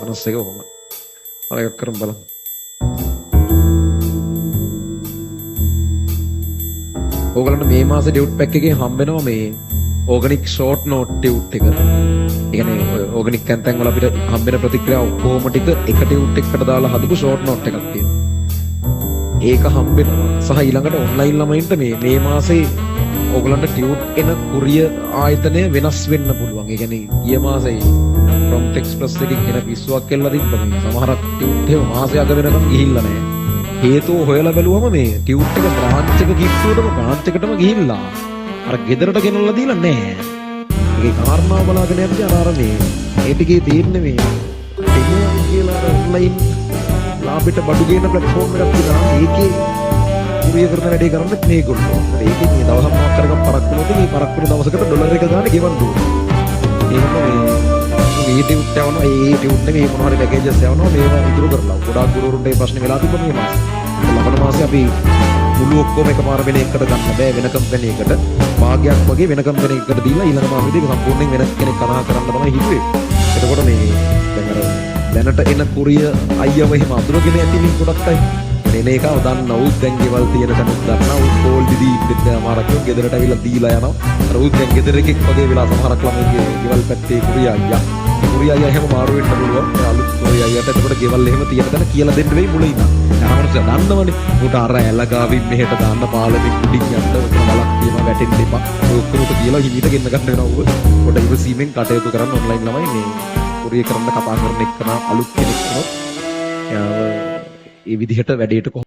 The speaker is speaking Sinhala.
මනස් එක කොහොමද? අර එක කරමු බලමු. ඕගලන්ට මේ මාසේ ඩියුට් පැක් එකේ හම්බ වෙනවා මේ ඕගනික් ෂෝට් නෝට් ඩියුට් එක. ඒ කියන්නේ ඕගනික් කැන්තන් වල අපිට හම්බ වෙන ප්‍රතික්‍රියා ඔක්කොම ටික එක ඩියුට් එකකට දාලා හදපු ෂෝට් නෝට් එකක් තියෙනවා. ඒක හම්බ වෙනවා. සහ ඊළඟට ඔන්ලයින් ළමයින්ට මේ මාසේ ඕගලන්ට ටියුට් එන කුරියර් ආයතනය වෙනස් වෙන්න පුළුවන්. ඒ කියන්නේ ගිය මාසේ ප්‍රොම්ප්ට් එක්ස්ප්‍රස් එකකින් එන පිස්සුවක් එල්ලලා තිබ්බා. මේ සමහරක් ටියුට් එක මාසයක් අග වෙනකම් ගිහිල්ලා නැහැ. හේතුව හොයලා බැලුවම මේ ටියුට් එක බ්‍රාන්ච් එක කිට්ටුවටම බ්‍රාන්ච් එකටම ගිහිල්ලා අර ගෙදරට ගෙනල්ලා දීලා නැහැ. ඒකේ කාරණාව බලාගෙන යද්දී අර මේ ඒ ටිකේ තියෙන්නේ මේ ටෙලිග්‍රෑම් කියලා ඔන්ලයින් ලාභයට බඩු ගේන ප්ලැට්ෆෝම් එකක් තියෙනවා. ඒකේ කුරියර් කරන වැඩේ කරන්නේ මේගොල්ලෝ. ඒකේ මේ දවස් හමාරක් කරගම් පරක් වුණොත් මේ පරක් වුණ දවසකට ඩොලර් එක ගන්න ගෙවන්න ඕනේ. ඒක මේ ටියුට් යවනවා. ඒ ටියුට් එකේ මොනවා හරි පැකේජස් යවනවා. මේවා ඉදිරි කරලා. ගොඩාක් ගුරුවරුන්ට මේ ප්‍රශ්නේ වෙලා තිබ්බා මේ මාසේ. ලබන මාසේ අපි මුළු ඔක්කොම එකපාර වෙන එකට ගන්න බෑ. වෙන කම්පැනි එකට භාගයක් වගේ වෙන කම්පැනි එකකට දීලා ඊළඟ මාසෙදී ඒක සම්පූර්ණයෙන් වෙන කෙනෙක් කතා කරන්න තමයි හිතුවේ. එතකොට මේ දැන් අර දැනට එන කුරිය අයියව එහෙම අඳුරගෙන ඇති මින් ගොඩක් අය එන එකව දන්නා උත් දැන් ගෙවල් තියෙන තැනුත් දන්නා උත් කෝල් දිදී ඉන්න අමාරක් ගෙදරට ඇවිල්ලා දීලා යනවා. අර උත් දැන් ගෙදර එකෙක් වගේ වෙලා සමහරක් ළමයිගේ ගෙවල් පැත්තේ කුරිය අයියා එහෙම මාරු වෙන්න පුළුවන්. අලුත් කුරිය අයියාට එතකොට ගෙවල් එහෙම තියෙන තැන කියලා දෙන්න වෙයි මුලින්ම. ආවරස දන්නවනේ. උට අර ඇලගාවින් මෙහෙට දාන්න පාලෙමින් උඩින් යන්න උතන බලක් තියනවා වැටෙන්න එපා. ඔය ඔක්කොම කියලා හිමීට ගෙන්න ගන්න වෙනවා උඹ. පොඩ ඉවසීමෙන් කටයුතු කරන්න ඔන්ලයින් ළමයි මේ කුරිය කරන්න කතා කරන එක්කන අලුත් කෙනෙක් වුණොත් ඒ විදිහට වැඩේට